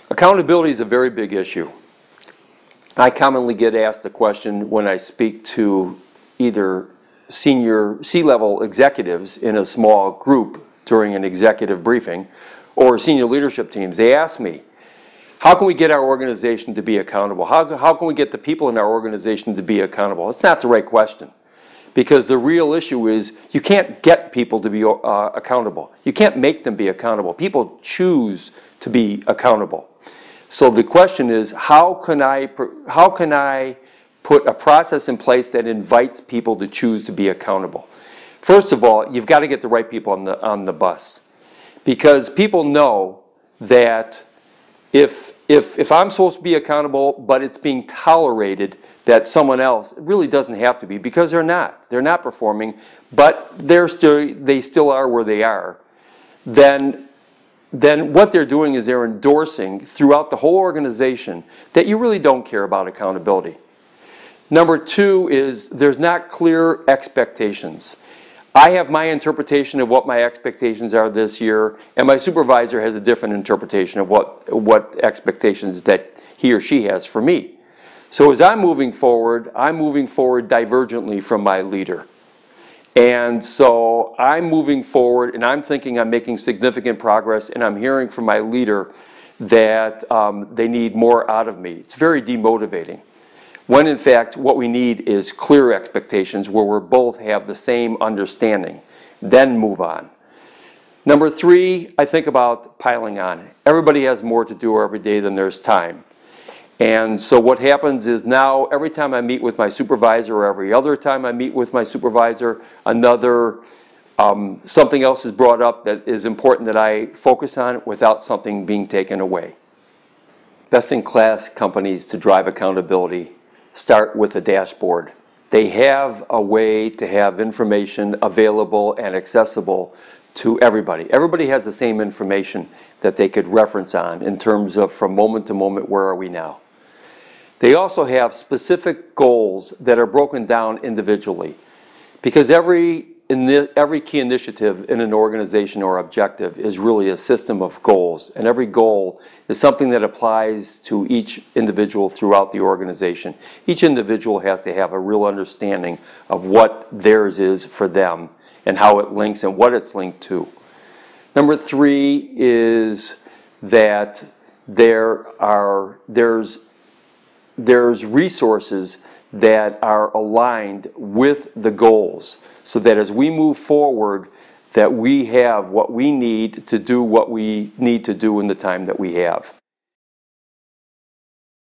Accountability is a very big issue. I commonly get asked the question when I speak to either senior C-level executives in a small group during an executive briefing or senior leadership teams. They ask me, how can we get our organization to be accountable? How can we get the people in our organization to be accountable? It's not the right question, because the real issue is you can't get people to be accountable. You can't make them be accountable. People choose to be accountable. So the question is, how can I put a process in place that invites people to choose to be accountable? First of all, you've got to get the right people on the bus, because people know that if I'm supposed to be accountable, but it's being tolerated that someone else, it really doesn't have to be, because they're not. They're not performing, but they still are where they are. Then what they're doing is they're endorsing throughout the whole organization that you really don't care about accountability. Number two is there's not clear expectations. I have my interpretation of what my expectations are this year, and my supervisor has a different interpretation of what expectations that he or she has for me. So as I'm moving forward divergently from my leader. And so I'm moving forward and I'm thinking I'm making significant progress, and I'm hearing from my leader that they need more out of me. It's very demotivating, when in fact what we need is clear expectations where we both have the same understanding. Then move on. Number three, I think about piling on. Everybody has more to do every day than there's time. And so what happens is now every time I meet with my supervisor, or every other time I meet with my supervisor, something else is brought up that is important that I focus on without something being taken away. Best-in-class companies to drive accountability start with a dashboard. They have a way to have information available and accessible to everybody. Everybody has the same information that they could reference on in terms of from moment to moment, where are we now? They also have specific goals that are broken down individually, because every key initiative in an organization or objective is really a system of goals, and every goal is something that applies to each individual throughout the organization. Each individual has to have a real understanding of what theirs is for them and how it links and what it's linked to. Number three is that there's resources that are aligned with the goals, so that as we move forward, that we have what we need to do what we need to do in the time that we have.